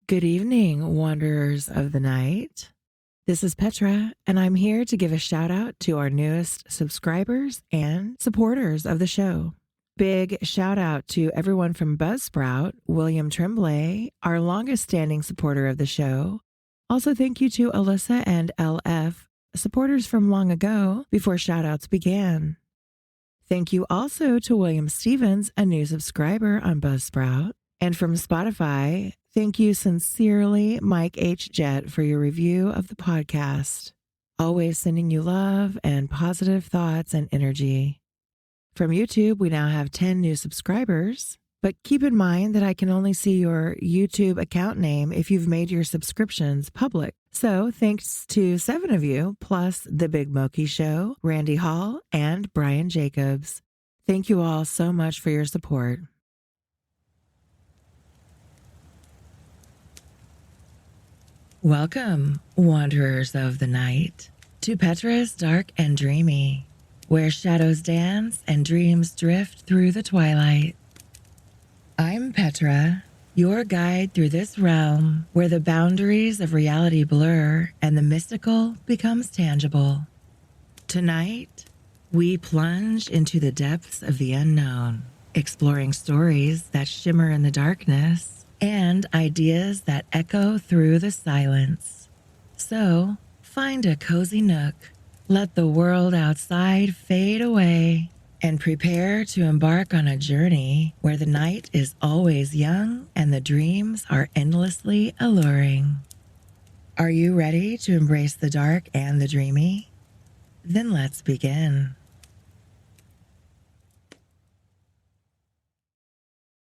Good evening, wanderers of the night. This is Petra, and I'm here to give a shout out to our newest subscribers and supporters of the show. Big shout out to everyone from Buzzsprout, William Tremblay, our longest standing supporter of the show. Also, thank you to Alyssa and LF, supporters from long ago before shout outs began. Thank you also to William Stevens, a new subscriber on Buzzsprout. And from Spotify, thank you sincerely, Mike H. Jett, for your review of the podcast. Always sending you love and positive thoughts and energy. From YouTube, we now have 10 new subscribers, but keep in mind that I can only see your YouTube account name if you've made your subscriptions public. So thanks to 7 of you, plus The Big Moki Show, Randy Hall, and Brian Jacobs. Thank you all so much for your support. Welcome, wanderers of the night, to Petra's Dark and Dreamy, where shadows dance and dreams drift through the twilight. I'm Petra, your guide through this realm where the boundaries of reality blur and the mystical becomes tangible. Tonight, we plunge into the depths of the unknown, exploring stories that shimmer in the darkness and ideas that echo through the silence. So, find a cozy nook, let the world outside fade away, and prepare to embark on a journey where the night is always young and the dreams are endlessly alluring. Are you ready to embrace the dark and the dreamy? Then let's begin.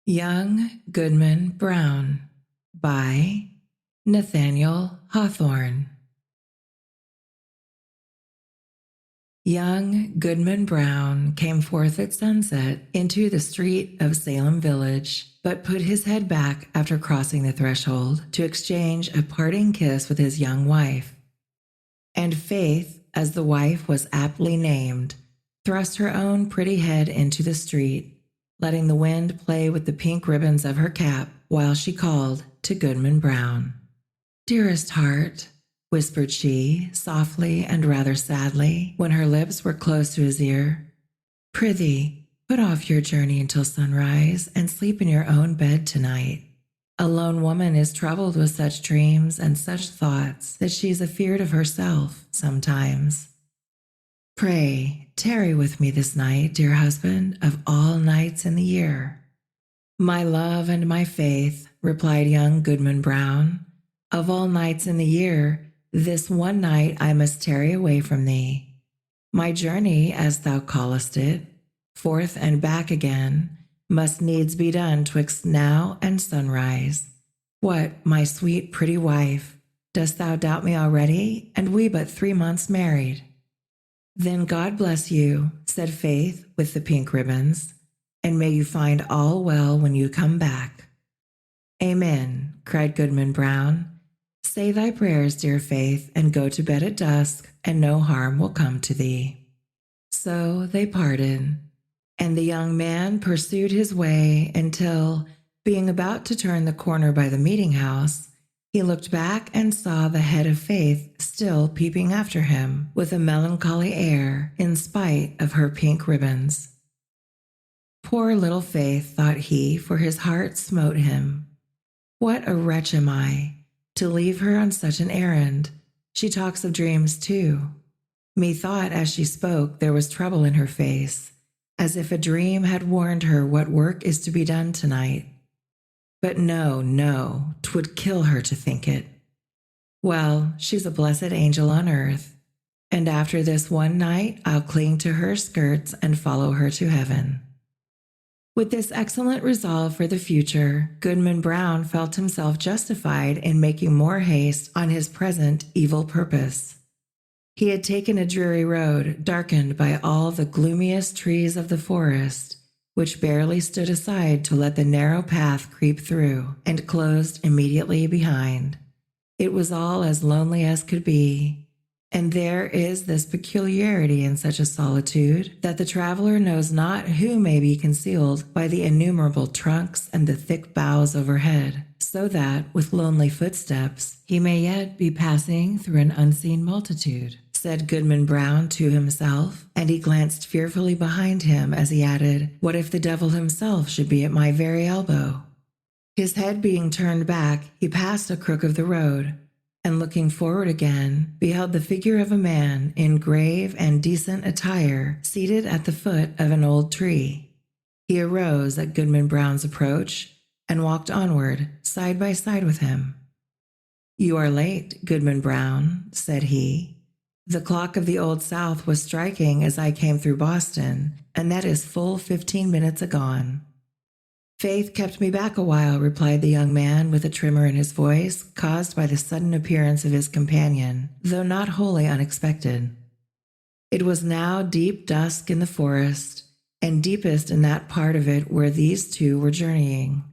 Young Goodman Brown by Nathaniel Hawthorne. Young Goodman Brown came forth at sunset into the street of Salem Village, but put his head back after crossing the threshold to exchange a parting kiss with his young wife. And Faith, as the wife was aptly named, thrust her own pretty head into the street, letting the wind play with the pink ribbons of her cap while she called to Goodman Brown. "Dearest heart," whispered she, softly and rather sadly, when her lips were close to his ear, "prithee, put off your journey until sunrise and sleep in your own bed tonight. A lone woman is troubled with such dreams and such thoughts that she is afeard of herself sometimes. Pray, tarry with me this night, dear husband, of all nights in the year." "My love and my faith," replied young Goodman Brown, "of all nights in the year, this one night I must tarry away from thee. My journey, as thou callest it, forth and back again, must needs be done twixt now and sunrise. What, my sweet pretty wife, dost thou doubt me already, and we but 3 months married?" "Then God bless you," said Faith with the pink ribbons, "and may you find all well when you come back." "Amen," cried Goodman Brown. "Say thy prayers, dear Faith, and go to bed at dusk, and no harm will come to thee." So they parted, and the young man pursued his way until, being about to turn the corner by the meeting house, he looked back and saw the head of Faith still peeping after him with a melancholy air in spite of her pink ribbons. "Poor little Faith," thought he, for his heart smote him. "What a wretch am I, to leave her on such an errand. She talks of dreams too." Methought as she spoke there was trouble in her face, as if a dream had warned her what work is to be done tonight. But no, 'twould kill her to think it. Well, she's a blessed angel on earth, and after this one night I'll cling to her skirts and follow her to heaven. With this excellent resolve for the future, Goodman Brown felt himself justified in making more haste on his present evil purpose. He had taken a dreary road, darkened by all the gloomiest trees of the forest, which barely stood aside to let the narrow path creep through, and closed immediately behind. It was all as lonely as could be, and there is this peculiarity in such a solitude that the traveler knows not who may be concealed by the innumerable trunks and the thick boughs overhead. so that, with lonely footsteps, he may yet be passing through an unseen multitude, said Goodman Brown to himself, and he glanced fearfully behind him as he added, "What if the devil himself should be at my very elbow?" His head being turned back, he passed a crook of the road, and looking forward again, beheld the figure of a man in grave and decent attire seated at the foot of an old tree. He arose at Goodman Brown's approach and walked onward, side by side with him. "You are late, Goodman Brown," said he. "The clock of the Old South was striking as I came through Boston, and that is full 15 minutes agone." "Faith kept me back a while," replied the young man with a tremor in his voice caused by the sudden appearance of his companion, though not wholly unexpected. It was now deep dusk in the forest, and deepest in that part of it where these two were journeying.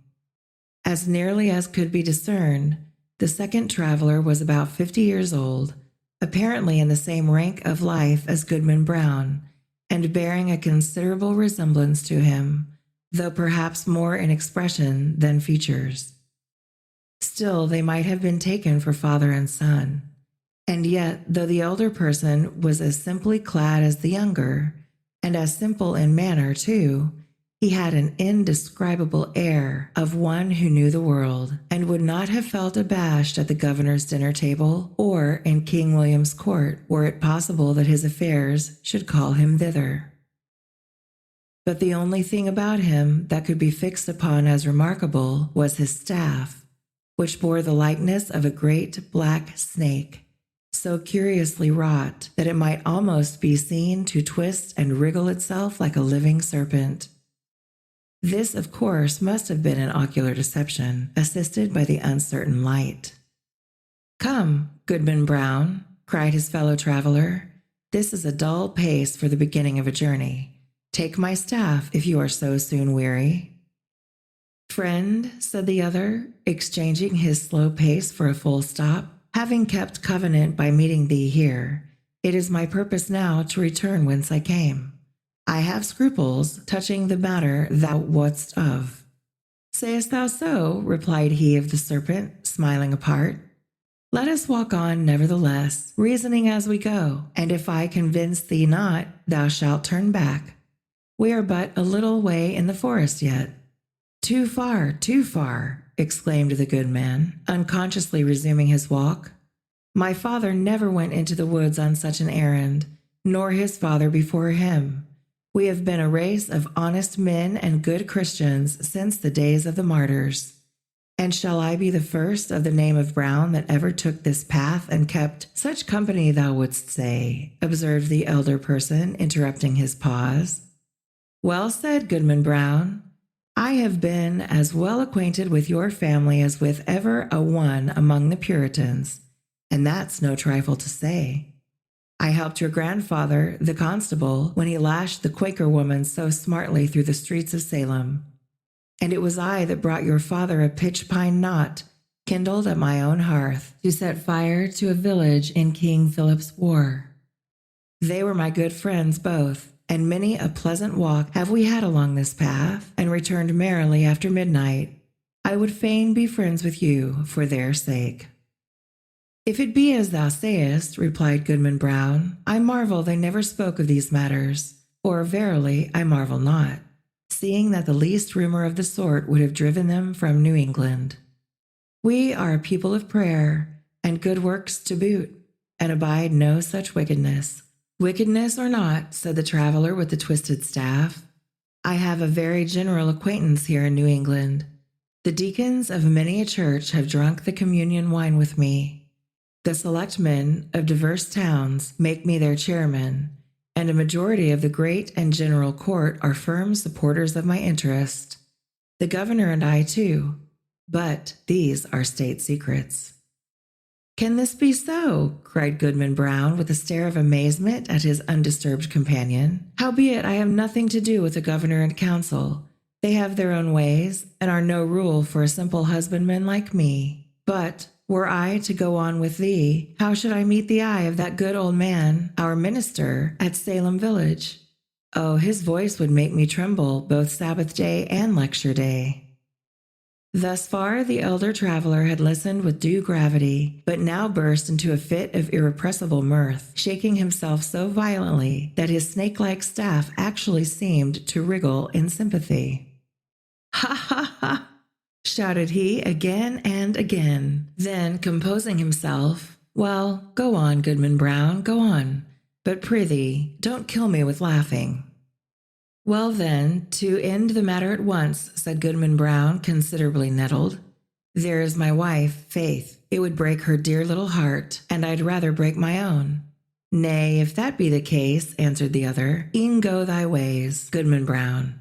As nearly as could be discerned, the second traveler was about 50 years old, apparently in the same rank of life as Goodman Brown, and bearing a considerable resemblance to him, though perhaps more in expression than features. Still, they might have been taken for father and son. And yet, though the elder person was as simply clad as the younger, and as simple in manner too, he had an indescribable air of one who knew the world, and would not have felt abashed at the governor's dinner table or in King William's court, were it possible that his affairs should call him thither. But the only thing about him that could be fixed upon as remarkable was his staff, which bore the likeness of a great black snake, so curiously wrought that it might almost be seen to twist and wriggle itself like a living serpent. This, of course, must have been an ocular deception, assisted by the uncertain light. "Come, Goodman Brown," cried his fellow traveler, "this is a dull pace for the beginning of a journey. Take my staff if you are so soon weary." "Friend," said the other, exchanging his slow pace for a full stop, "having kept covenant by meeting thee here, it is my purpose now to return whence I came. I have scruples touching the matter thou wotst of." "Sayest thou so?" replied he of the serpent, smiling apart. "Let us walk on nevertheless, reasoning as we go, and if I convince thee not, thou shalt turn back. We are but a little way in the forest yet." Too far," exclaimed the good man, unconsciously resuming his walk. "My father never went into the woods on such an errand, nor his father before him. We have been a race of honest men and good Christians since the days of the martyrs. And shall I be the first of the name of Brown that ever took this path and kept such company, thou wouldst say?" observed the elder person, interrupting his pause. "Well said, Goodman Brown. I have been as well acquainted with your family as with ever a one among the Puritans, and that's no trifle to say. I helped your grandfather, the constable, when he lashed the Quaker woman so smartly through the streets of Salem. And it was I that brought your father a pitch pine knot, kindled at my own hearth, to set fire to a village in King Philip's War. They were my good friends both, and many a pleasant walk have we had along this path, and returned merrily after midnight. I would fain be friends with you for their sake." "If it be as thou sayest," replied Goodman Brown, "I marvel they never spoke of these matters, or verily I marvel not, seeing that the least rumor of the sort would have driven them from New England. We are a people of prayer, and good works to boot, and abide no such wickedness." "Wickedness or not," said the traveler with the twisted staff, "I have a very general acquaintance here in New England. The deacons of many a church have drunk the communion wine with me. The selectmen of diverse towns make me their chairman, and a majority of the great and general court are firm supporters of my interest. The governor and I too, but these are state secrets." "Can this be so?" cried Goodman Brown with a stare of amazement at his undisturbed companion. "Howbeit I have nothing to do with the governor and council. They have their own ways, and are no rule for a simple husbandman like me. But were I to go on with thee, how should I meet the eye of that good old man, our minister, at Salem village? Oh, his voice would make me tremble both Sabbath day and lecture day." Thus far, the elder traveler had listened with due gravity, but now burst into a fit of irrepressible mirth, shaking himself so violently that his snake-like staff actually seemed to wriggle in sympathy. "Ha ha ha!" shouted he again and again. Then, composing himself, "Well, go on, Goodman Brown, go on. But prithee, don't kill me with laughing." "Well, then, to end the matter at once," said Goodman Brown, considerably nettled, "there is my wife, Faith. It would break her dear little heart, and I'd rather break my own." "Nay, if that be the case," answered the other, "e'en go thy ways, Goodman Brown.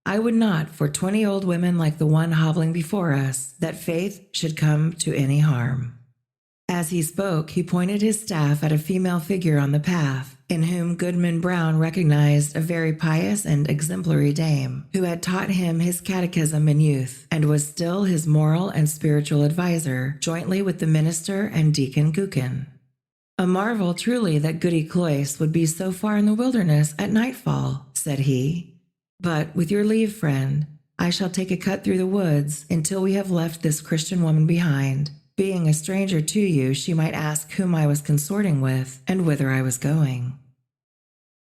I would not, for 20 old women like the one hobbling before us, that Faith should come to any harm." As he spoke, he pointed his staff at a female figure on the path, in whom Goodman Brown recognized a very pious and exemplary dame, who had taught him his catechism in youth, and was still his moral and spiritual adviser, jointly with the minister and Deacon Gookin. "A marvel truly that Goody Cloyce would be so far in the wilderness at nightfall," said he. "But, with your leave, friend, I shall take a cut through the woods until we have left this Christian woman behind. Being a stranger to you, she might ask whom I was consorting with, and whither I was going."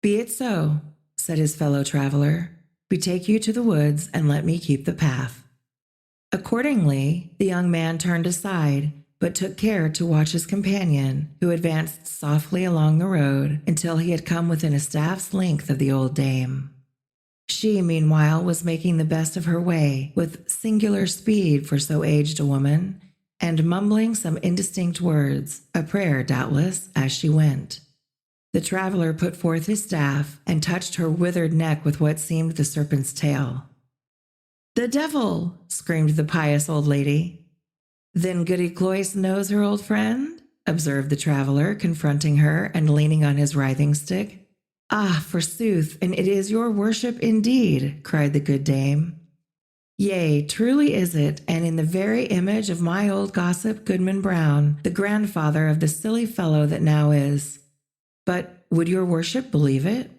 "Be it so," said his fellow traveler. "Betake you to the woods, and let me keep the path." Accordingly, the young man turned aside, but took care to watch his companion, who advanced softly along the road until he had come within a staff's length of the old dame. She, meanwhile, was making the best of her way, with singular speed for so aged a woman, and mumbling some indistinct words, a prayer doubtless, as she went. The traveler put forth his staff and touched her withered neck with what seemed the serpent's tail. "The devil!" screamed the pious old lady. "Then Goody Cloyce knows her old friend?" observed the traveler, confronting her and leaning on his writhing stick. "Ah, forsooth, and it is your worship indeed," cried the good dame. "Yea, truly is it, and in the very image of my old gossip Goodman Brown, the grandfather of the silly fellow that now is. But would your worship believe it?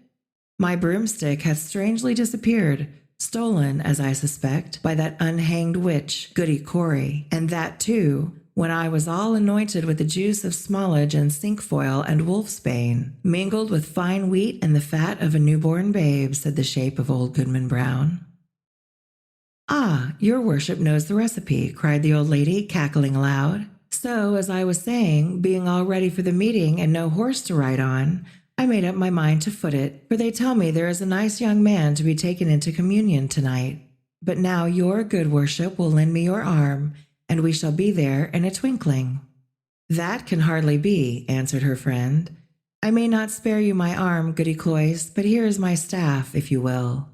My broomstick hath strangely disappeared, stolen, as I suspect, by that unhanged witch, Goody Cory, and that, too, when I was all anointed with the juice of smallage and cinquefoil and wolfsbane, mingled with fine wheat and the fat of a newborn babe," said the shape of old Goodman Brown. "Ah, your worship knows the recipe," cried the old lady, cackling aloud. "So, as I was saying, being all ready for the meeting and no horse to ride on, I made up my mind to foot it, for they tell me there is a nice young man to be taken into communion tonight. But now your good worship will lend me your arm, and we shall be there in a twinkling." "That can hardly be," answered her friend. "I may not spare you my arm, Goody Cloyce, but here is my staff, if you will."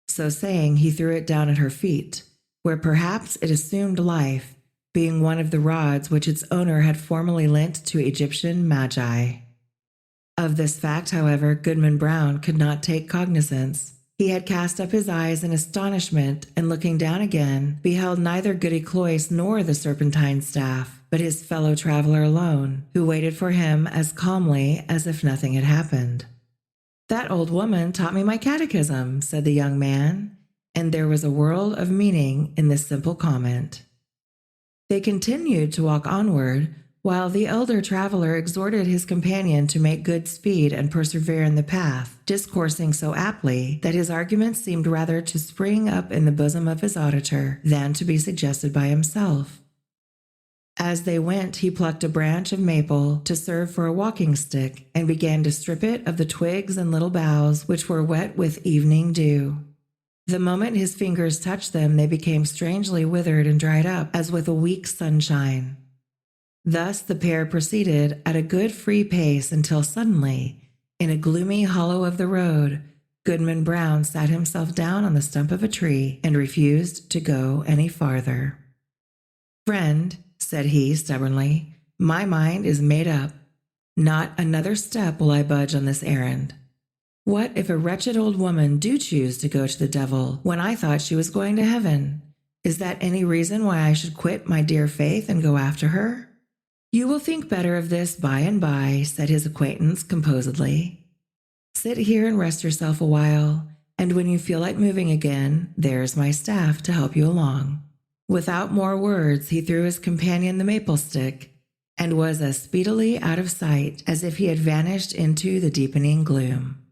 So saying, he threw it down at her feet, where perhaps it assumed life, being one of the rods which its owner had formerly lent to Egyptian magi. Of this fact, however, Goodman Brown could not take cognizance. He had cast up his eyes in astonishment, and looking down again, beheld neither Goody Cloyce nor the serpentine staff, but his fellow traveler alone, who waited for him as calmly as if nothing had happened. "That old woman taught me my catechism," said the young man, and there was a world of meaning in this simple comment. They continued to walk onward, while the elder traveler exhorted his companion to make good speed and persevere in the path, discoursing so aptly that his arguments seemed rather to spring up in the bosom of his auditor than to be suggested by himself. As they went, he plucked a branch of maple to serve for a walking stick and began to strip it of the twigs and little boughs which were wet with evening dew. The moment his fingers touched them, they became strangely withered and dried up as with a week's sunshine. Thus the pair proceeded at a good free pace until suddenly, in a gloomy hollow of the road, Goodman Brown sat himself down on the stump of a tree and refused to go any farther. "Friend," said he stubbornly, "my mind is made up. Not another step will I budge on this errand. What if a wretched old woman do choose to go to the devil when I thought she was going to heaven? Is that any reason why I should quit my dear Faith and go after her?" "You will think better of this by and by," said his acquaintance composedly. "Sit here and rest yourself a while, and when you feel like moving again, there's my staff to help you along. Without more words, he threw his companion the maple stick and was as speedily out of sight as if he had vanished into the deepening gloom.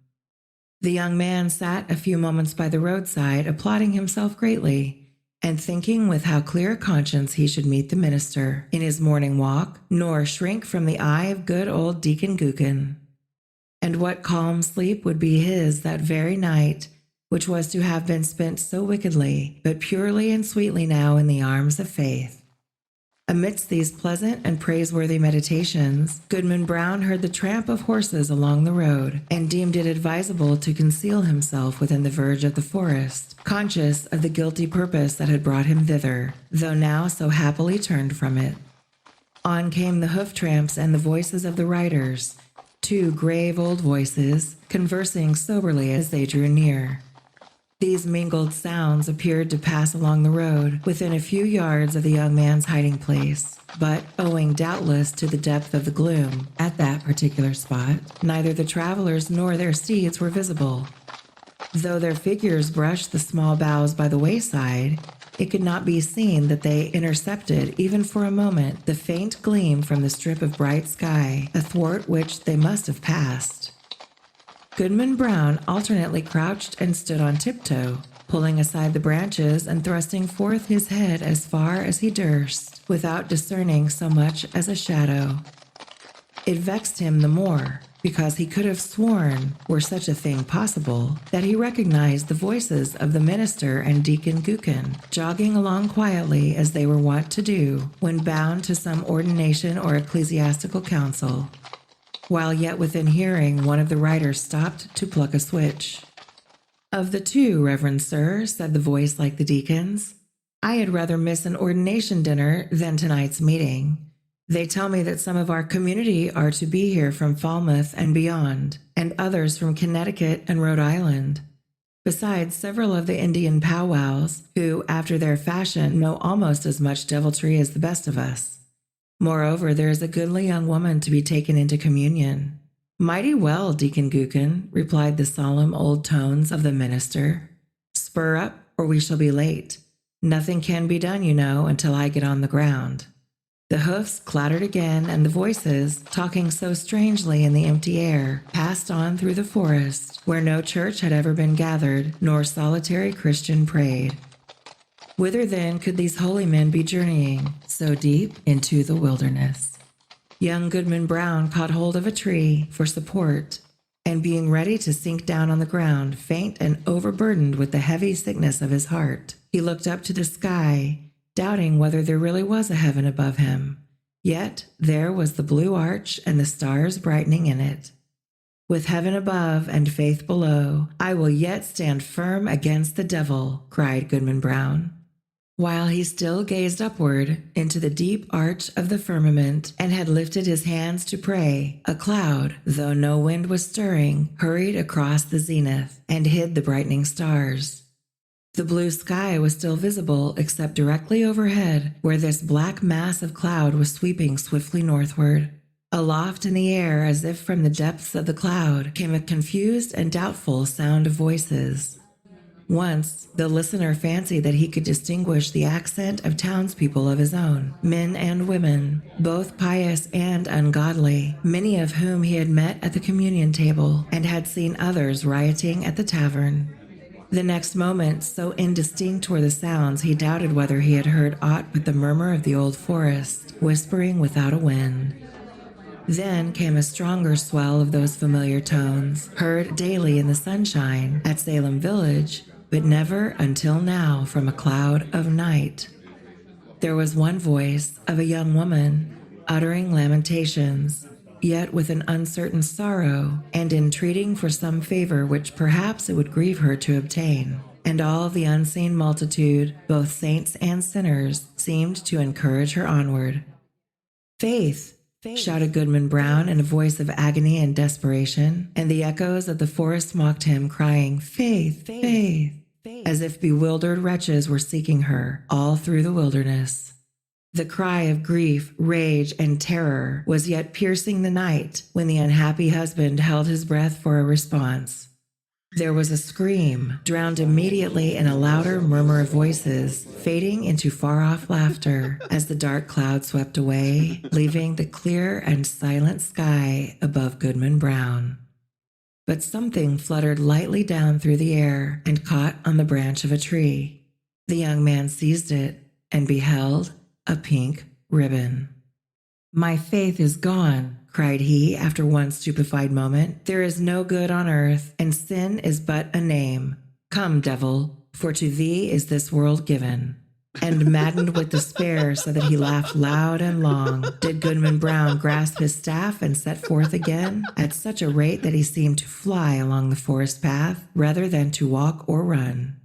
The young man sat a few moments by the roadside, applauding himself greatly, and thinking with how clear a conscience he should meet the minister in his morning walk, nor shrink from the eye of good old Deacon Gookin. And what calm sleep would be his that very night, which was to have been spent so wickedly, but purely and sweetly now in the arms of faith. Amidst these pleasant and praiseworthy meditations, Goodman Brown heard the tramp of horses along the road and deemed it advisable to conceal himself within the verge of the forest, conscious of the guilty purpose that had brought him thither, though now so happily turned from it. On came the hoof tramps and the voices of the riders, two grave old voices, conversing soberly as they drew near. These mingled sounds appeared to pass along the road within a few yards of the young man's hiding place, but, owing doubtless to the depth of the gloom at that particular spot, neither the travelers nor their steeds were visible. Though their figures brushed the small boughs by the wayside, it could not be seen that they intercepted, even for a moment, the faint gleam from the strip of bright sky athwart which they must have passed. Goodman Brown alternately crouched and stood on tiptoe, pulling aside the branches and thrusting forth his head as far as he durst, without discerning so much as a shadow. It vexed him the more, because he could have sworn, were such a thing possible, that he recognized the voices of the minister and Deacon Gookin, jogging along quietly as they were wont to do when bound to some ordination or ecclesiastical council. While yet within hearing, one of the riders stopped to pluck a switch. "Of the two, Reverend Sir," said the voice like the deacon's, "I had rather miss an ordination dinner than tonight's meeting. They tell me that some of our community are to be here from Falmouth and beyond, and others from Connecticut and Rhode Island, besides several of the Indian powwows, who, after their fashion, know almost as much deviltry as the best of us. Moreover, there is a goodly young woman to be taken into communion." "Mighty well, Deacon Gookin," replied the solemn old tones of the minister. "Spur up, or we shall be late. Nothing can be done, you know, until I get on the ground." The hoofs clattered again, and the voices, talking so strangely in the empty air, passed on through the forest, where no church had ever been gathered, nor solitary Christian prayed. Whither then could these holy men be journeying, so deep into the wilderness? Young Goodman Brown caught hold of a tree for support, and being ready to sink down on the ground, faint and overburdened with the heavy sickness of his heart, he looked up to the sky, doubting whether there really was a heaven above him. Yet there was the blue arch and the stars brightening in it. "With heaven above and faith below, I will yet stand firm against the devil," cried Goodman Brown. While he still gazed upward into the deep arch of the firmament and had lifted his hands to pray, a cloud, though no wind was stirring, hurried across the zenith and hid the brightening stars. The blue sky was still visible except directly overhead, where this black mass of cloud was sweeping swiftly northward. Aloft in the air, as if from the depths of the cloud, came a confused and doubtful sound of voices. Once, the listener fancied that he could distinguish the accent of townspeople of his own, men and women, both pious and ungodly, many of whom he had met at the communion table and had seen others rioting at the tavern. The next moment, so indistinct were the sounds, he doubted whether he had heard aught but the murmur of the old forest, whispering without a wind. Then came a stronger swell of those familiar tones, heard daily in the sunshine at Salem Village, but never until now from a cloud of night. There was one voice of a young woman, uttering lamentations, yet with an uncertain sorrow, and entreating for some favor which perhaps it would grieve her to obtain. And all the unseen multitude, both saints and sinners, seemed to encourage her onward. "Faith!" shouted Goodman Brown in a voice of agony and desperation, and the echoes of the forest mocked him, crying, "Faith! Faith!" as if bewildered wretches were seeking her all through the wilderness. The cry of grief, rage, and terror was yet piercing the night when the unhappy husband held his breath for a response. There was a scream, drowned immediately in a louder murmur of voices, fading into far-off laughter as the dark cloud swept away, leaving the clear and silent sky above Goodman Brown. But something fluttered lightly down through the air and caught on the branch of a tree. The young man seized it and beheld a pink ribbon. "My faith is gone," cried he after one stupefied moment. "There is no good on earth, and sin is but a name. Come, devil, for to thee is this world given." And maddened with despair so that he laughed loud and long, did Goodman Brown grasp his staff and set forth again, at such a rate that he seemed to fly along the forest path rather than to walk or run.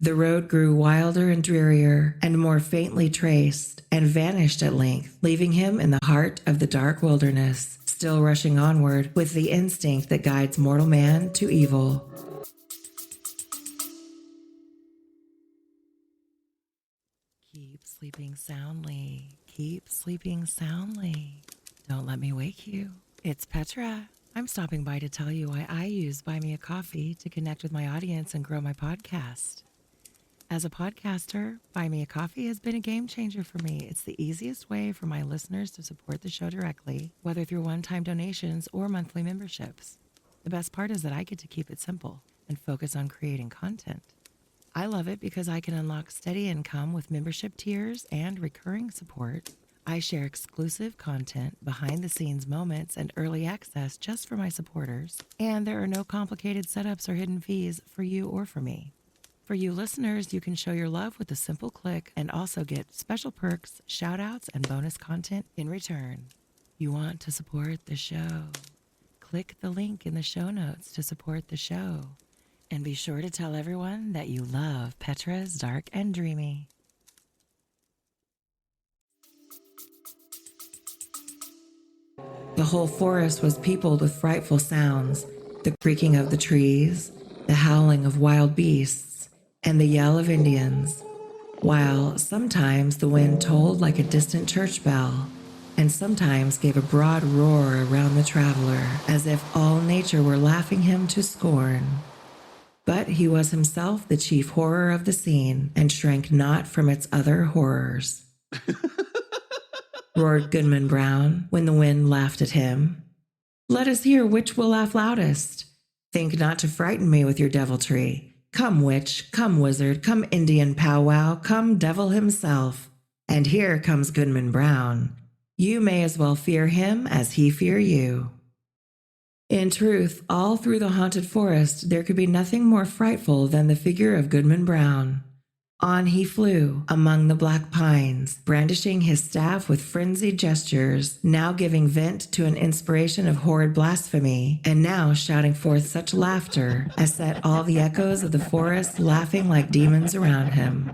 The road grew wilder and drearier, and more faintly traced, and vanished at length, leaving him in the heart of the dark wilderness, still rushing onward with the instinct that guides mortal man to evil. Keep sleeping soundly. Keep sleeping soundly. Don't let me wake you. It's Petra. I'm stopping by to tell you why I use Buy Me a Coffee to connect with my audience and grow my podcast. As a podcaster, Buy Me a Coffee has been a game changer for me. It's the easiest way for my listeners to support the show directly, whether through one-time donations or monthly memberships. The best part is that I get to keep it simple and focus on creating content. I love it because I can unlock steady income with membership tiers and recurring support. I share exclusive content, behind-the-scenes moments, and early access just for my supporters. And there are no complicated setups or hidden fees for you or for me. For you listeners, you can show your love with a simple click and also get special perks, shout-outs, and bonus content in return. You want to support the show? Click the link in the show notes to support the show. And be sure to tell everyone that you love Petra's Dark and Dreamy. The whole forest was peopled with frightful sounds, the creaking of the trees, the howling of wild beasts, and the yell of Indians, while sometimes the wind tolled like a distant church bell, and sometimes gave a broad roar around the traveler, as if all nature were laughing him to scorn. But he was himself the chief horror of the scene, and shrank not from its other horrors. Roared Goodman Brown, when the wind laughed at him. "Let us hear which will laugh loudest. Think not to frighten me with your deviltry. Come witch, come wizard, come Indian powwow, come devil himself. And here comes Goodman Brown. You may as well fear him as he fear you." In truth, all through the haunted forest there could be nothing more frightful than the figure of Goodman Brown. On he flew among the black pines, brandishing his staff with frenzied gestures, now giving vent to an inspiration of horrid blasphemy, and now shouting forth such laughter as set all the echoes of the forest laughing like demons around him.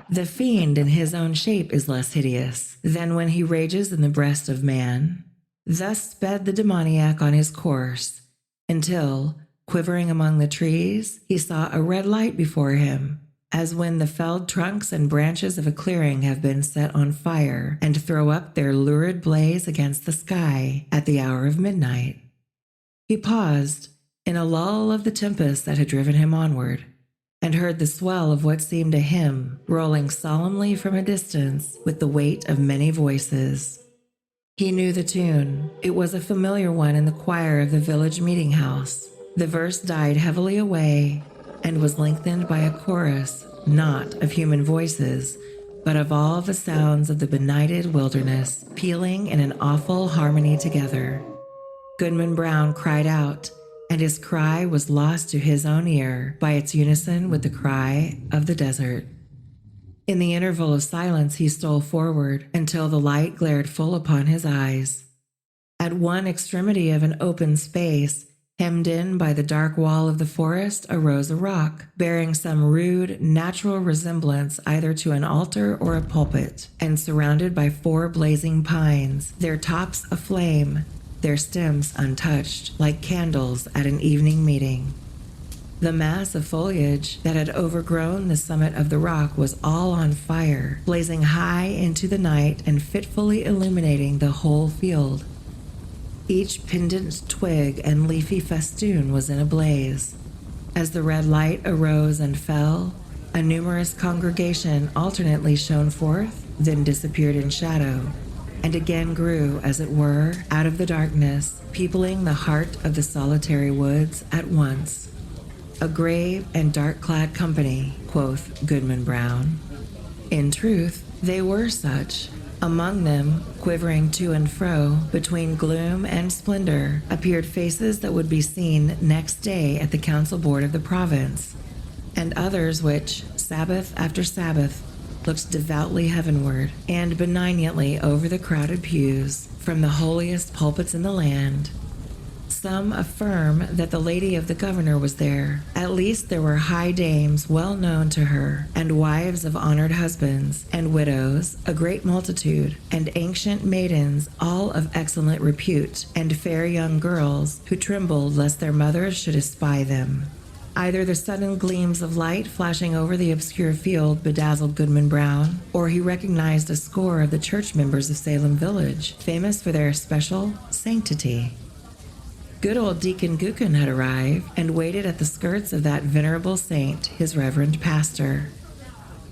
The fiend in his own shape is less hideous than when he rages in the breast of man. Thus sped the demoniac on his course, until, quivering among the trees, he saw a red light before him, as when the felled trunks and branches of a clearing have been set on fire and throw up their lurid blaze against the sky at the hour of midnight. He paused in a lull of the tempest that had driven him onward, and heard the swell of what seemed a hymn rolling solemnly from a distance with the weight of many voices. He knew the tune. It was a familiar one in the choir of the village meeting house. The verse died heavily away and was lengthened by a chorus, not of human voices, but of all the sounds of the benighted wilderness, pealing in an awful harmony together. Goodman Brown cried out, and his cry was lost to his own ear by its unison with the cry of the desert. In the interval of silence he stole forward until the light glared full upon his eyes. At one extremity of an open space, hemmed in by the dark wall of the forest, arose a rock, bearing some rude, natural resemblance either to an altar or a pulpit, and surrounded by 4 blazing pines, their tops aflame, their stems untouched, like candles at an evening meeting. The mass of foliage that had overgrown the summit of the rock was all on fire, blazing high into the night and fitfully illuminating the whole field. Each pendant twig and leafy festoon was in a blaze, As the red light arose and fell, a numerous congregation alternately shone forth, then disappeared in shadow, and again grew, as it were, out of the darkness, peopling the heart of the solitary woods at once. A grave and dark-clad company, quoth Goodman Brown. In truth, they were such. Among them, quivering to and fro between gloom and splendor, appeared faces that would be seen next day at the council board of the province, and others which, Sabbath after Sabbath, looked devoutly heavenward and benignantly over the crowded pews from the holiest pulpits in the land. Some affirm that the lady of the governor was there. At least there were high dames well known to her, and wives of honored husbands, and widows, a great multitude, and ancient maidens, all of excellent repute, and fair young girls, who trembled lest their mothers should espy them. Either the sudden gleams of light flashing over the obscure field bedazzled Goodman Brown, or he recognized a score of the church members of Salem Village, famous for their special sanctity. Good old Deacon Gookin had arrived and waited at the skirts of that venerable saint, his reverend pastor.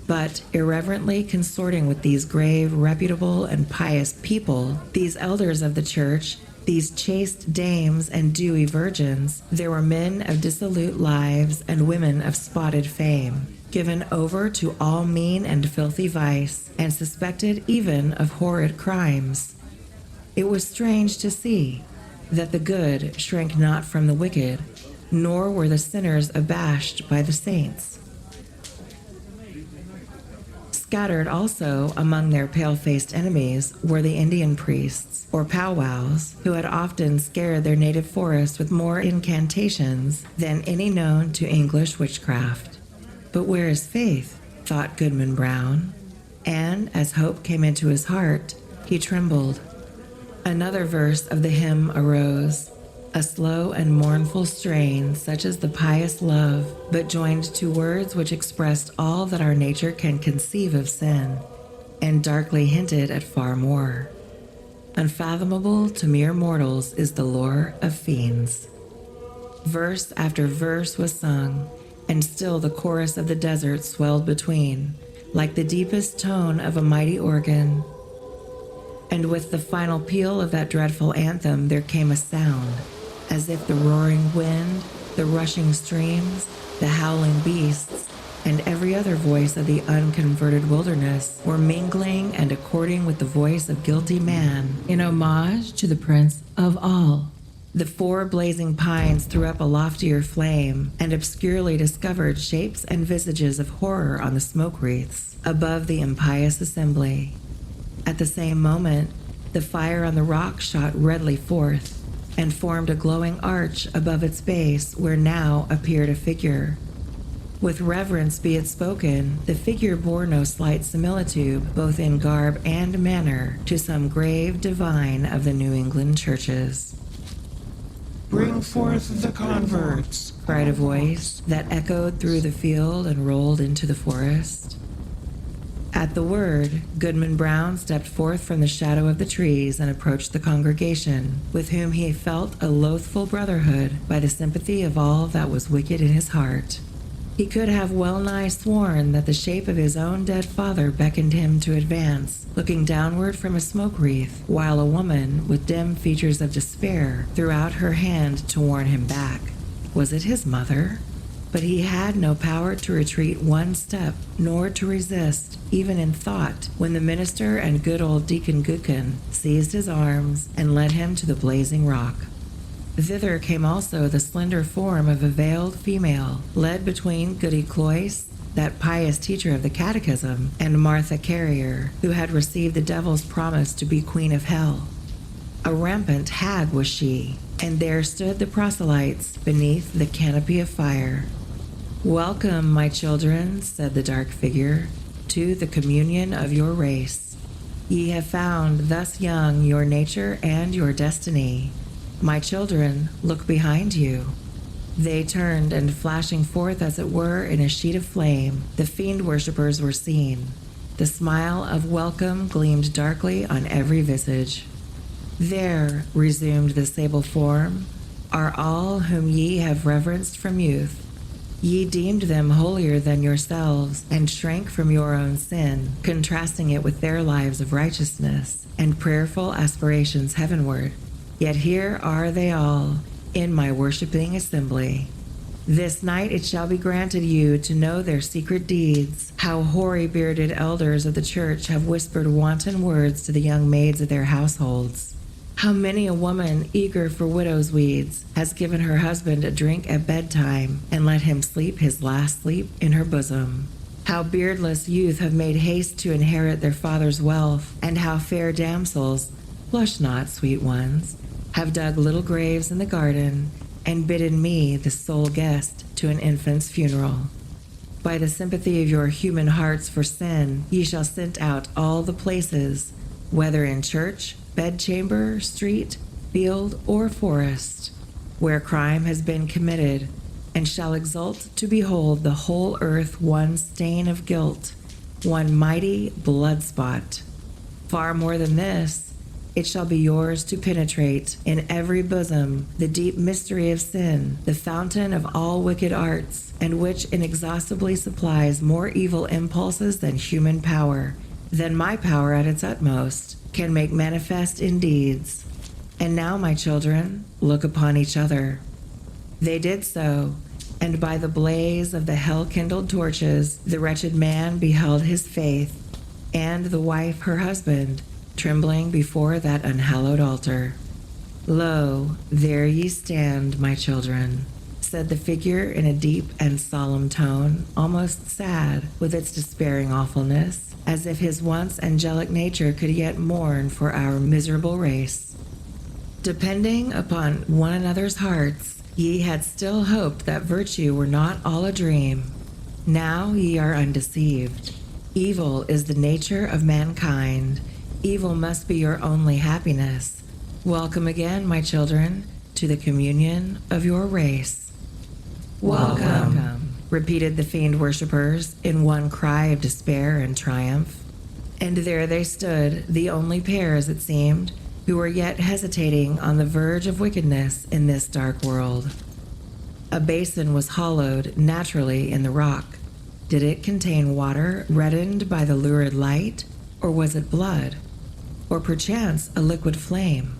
But irreverently consorting with these grave, reputable, and pious people, these elders of the church, these chaste dames and dewy virgins, there were men of dissolute lives and women of spotted fame, given over to all mean and filthy vice, and suspected even of horrid crimes. It was strange to see that the good shrank not from the wicked, nor were the sinners abashed by the saints. Scattered also among their pale-faced enemies were the Indian priests, or powwows, who had often scared their native forests with more incantations than any known to English witchcraft. But where is faith? Thought Goodman Brown, and as hope came into his heart, he trembled. Another verse of the hymn arose, a slow and mournful strain such as the pious love, but joined to words which expressed all that our nature can conceive of sin, and darkly hinted at far more. Unfathomable to mere mortals is the lore of fiends. Verse after verse was sung, and still the chorus of the desert swelled between, like the deepest tone of a mighty organ. And with the final peal of that dreadful anthem there came a sound, as if the roaring wind, the rushing streams, the howling beasts, and every other voice of the unconverted wilderness were mingling and according with the voice of guilty man in homage to the Prince of all. The four blazing pines threw up a loftier flame and obscurely discovered shapes and visages of horror on the smoke wreaths above the impious assembly. At the same moment, the fire on the rock shot redly forth and formed a glowing arch above its base where now appeared a figure. With reverence be it spoken, the figure bore no slight similitude, both in garb and manner, to some grave divine of the New England churches. "Bring forth the converts," cried a voice that echoed through the field and rolled into the forest. At the word, Goodman Brown stepped forth from the shadow of the trees and approached the congregation, with whom he felt a loathful brotherhood by the sympathy of all that was wicked in his heart. He could have well nigh sworn that the shape of his own dead father beckoned him to advance, looking downward from a smoke wreath, while a woman, with dim features of despair, threw out her hand to warn him back. Was it his mother? But he had no power to retreat one step, nor to resist, even in thought, when the minister and good old Deacon Gookin seized his arms and led him to the blazing rock. Thither came also the slender form of a veiled female, led between Goody Cloyce, that pious teacher of the catechism, and Martha Carrier, who had received the devil's promise to be queen of hell. A rampant hag was she, and there stood the proselytes beneath the canopy of fire. "Welcome, my children," said the dark figure, "to the communion of your race. Ye have found thus young your nature and your destiny. My children, look behind you." They turned, and flashing forth as it were in a sheet of flame, the fiend worshippers were seen. The smile of welcome gleamed darkly on every visage. "There," resumed the sable form, "are all whom ye have reverenced from youth. Ye deemed them holier than yourselves, and shrank from your own sin, contrasting it with their lives of righteousness and prayerful aspirations heavenward. Yet here are they all, in my worshiping assembly. This night it shall be granted you to know their secret deeds, how hoary-bearded elders of the church have whispered wanton words to the young maids of their households. How many a woman, eager for widow's weeds, has given her husband a drink at bedtime and let him sleep his last sleep in her bosom. How beardless youth have made haste to inherit their father's wealth, and how fair damsels, blush not, sweet ones, have dug little graves in the garden and bidden me, the sole guest, to an infant's funeral. By the sympathy of your human hearts for sin, ye shall scent out all the places, whether in church, bedchamber, street, field, or forest, where crime has been committed, and shall exult to behold the whole earth one stain of guilt, one mighty blood spot. Far more than this, it shall be yours to penetrate in every bosom the deep mystery of sin, the fountain of all wicked arts, and which inexhaustibly supplies more evil impulses than human power, than my power at its utmost, can make manifest in deeds. And now, my children, look upon each other. They did so, and by the blaze of the hell-kindled torches, the wretched man beheld his faith, and the wife her husband, trembling before that unhallowed altar. Lo, there ye stand, my children, said the figure in a deep and solemn tone, almost sad with its despairing awfulness, as if his once angelic nature could yet mourn for our miserable race. Depending upon one another's hearts, ye had still hoped that virtue were not all a dream. Now ye are undeceived. Evil is the nature of mankind. Evil must be your only happiness. Welcome again, my children, to the communion of your race. Welcome, repeated the fiend worshippers in one cry of despair and triumph. And there they stood, the only pair, as it seemed, who were yet hesitating on the verge of wickedness in this dark world. A basin was hollowed naturally in the rock. Did it contain water reddened by the lurid light, or was it blood? Or perchance a liquid flame?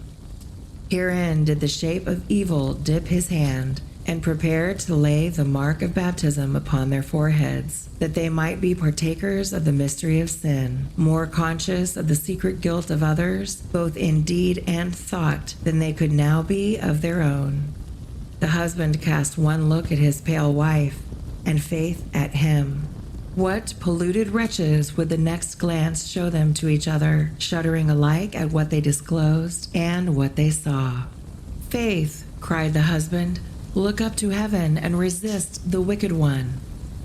Herein did the shape of evil dip his hand, and prepare to lay the mark of baptism upon their foreheads, that they might be partakers of the mystery of sin, more conscious of the secret guilt of others, both in deed and thought, than they could now be of their own. The husband cast one look at his pale wife, and faith at him. What polluted wretches would the next glance show them to each other, shuddering alike at what they disclosed and what they saw? Faith, cried the husband, look up to heaven and resist the wicked one.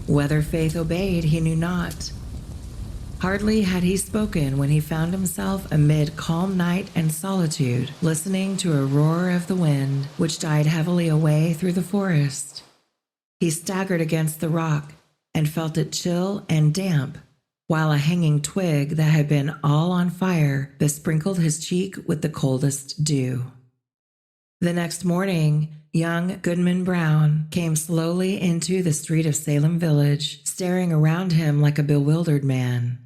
Whether Faith obeyed, he knew not. Hardly had he spoken when he found himself amid calm night and solitude, listening to a roar of the wind, which died heavily away through the forest. He staggered against the rock, and felt it chill and damp, while a hanging twig that had been all on fire besprinkled his cheek with the coldest dew. The next morning, young Goodman Brown came slowly into the street of Salem Village, staring around him like a bewildered man.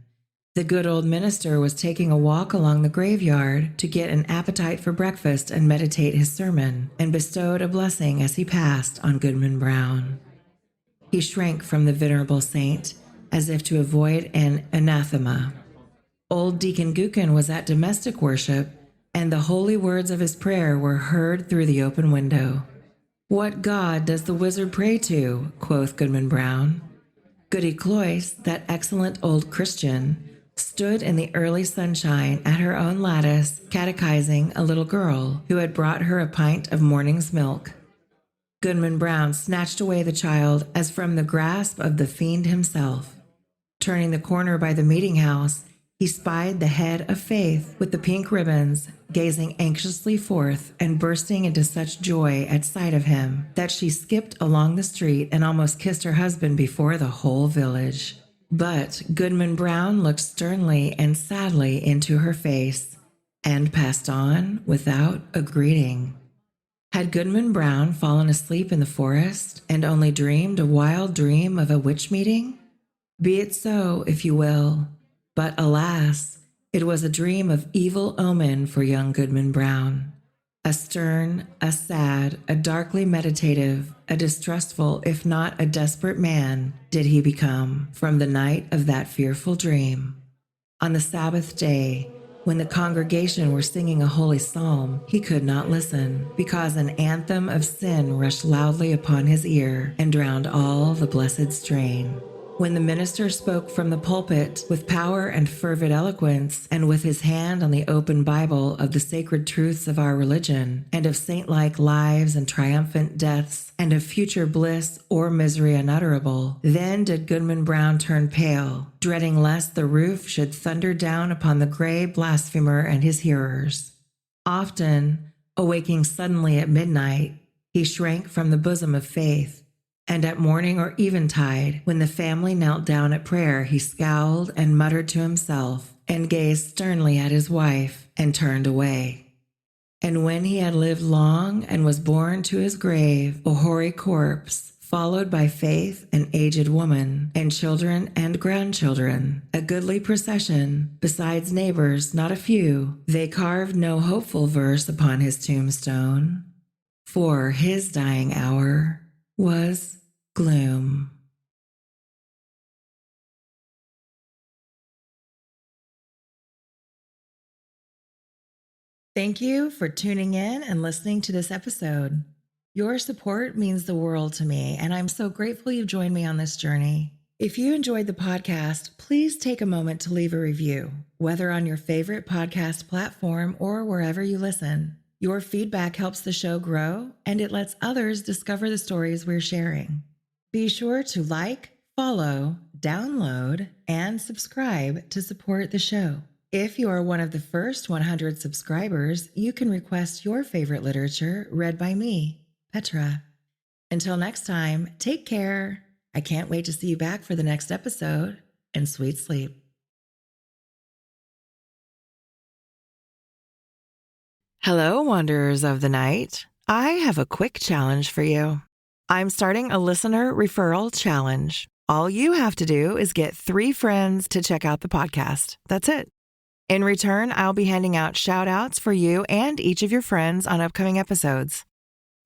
The good old minister was taking a walk along the graveyard to get an appetite for breakfast and meditate his sermon, and bestowed a blessing as he passed on Goodman Brown. He shrank from the venerable saint, as if to avoid an anathema. Old Deacon Gookin was at domestic worship, and the holy words of his prayer were heard through the open window. "What God does the wizard pray to?" quoth Goodman Brown. Goody Cloyce, that excellent old Christian, stood in the early sunshine at her own lattice, catechizing a little girl who had brought her a pint of morning's milk. Goodman Brown snatched away the child as from the grasp of the fiend himself. Turning the corner by the meeting house, he spied the head of Faith with the pink ribbons, gazing anxiously forth and bursting into such joy at sight of him that she skipped along the street and almost kissed her husband before the whole village. But Goodman Brown looked sternly and sadly into her face and passed on without a greeting. Had Goodman Brown fallen asleep in the forest and only dreamed a wild dream of a witch meeting? Be it so, if you will. But alas, it was a dream of evil omen for young Goodman Brown. A stern, a sad, a darkly meditative, a distrustful, if not a desperate man did he become from the night of that fearful dream. On the Sabbath day, when the congregation were singing a holy psalm, he could not listen, because an anthem of sin rushed loudly upon his ear and drowned all the blessed strain. When the minister spoke from the pulpit with power and fervid eloquence, and with his hand on the open Bible of the sacred truths of our religion, and of saint-like lives and triumphant deaths, and of future bliss or misery unutterable, then did Goodman Brown turn pale, dreading lest the roof should thunder down upon the gray blasphemer and his hearers. Often, awaking suddenly at midnight, he shrank from the bosom of faith, and at morning or eventide, when the family knelt down at prayer, he scowled and muttered to himself, and gazed sternly at his wife, and turned away. And when he had lived long and was borne to his grave, a hoary corpse, followed by Faith, an aged woman, and children and grandchildren, a goodly procession, besides neighbors not a few, they carved no hopeful verse upon his tombstone, for his dying hour was gloom. Thank you for tuning in and listening to this episode. Your support means the world to me, and I'm so grateful you've joined me on this journey. If you enjoyed the podcast, please take a moment to leave a review, whether on your favorite podcast platform or wherever you listen. Your feedback helps the show grow, and it lets others discover the stories we're sharing. Be sure to like, follow, download, and subscribe to support the show. If you are one of the first 100 subscribers, you can request your favorite literature read by me, Petra. Until next time, take care. I can't wait to see you back for the next episode, and sweet sleep. Hello, Wanderers of the Night. I have a quick challenge for you. I'm starting a listener referral challenge. All you have to do is get 3 friends to check out the podcast. That's it. In return, I'll be handing out shout-outs for you and each of your friends on upcoming episodes.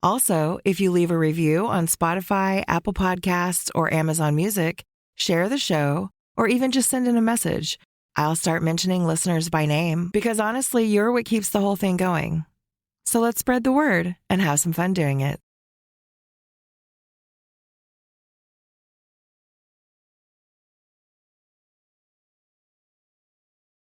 Also, if you leave a review on Spotify, Apple Podcasts, or Amazon Music, share the show, or even just send in a message, I'll start mentioning listeners by name because honestly, you're what keeps the whole thing going. So let's spread the word and have some fun doing it.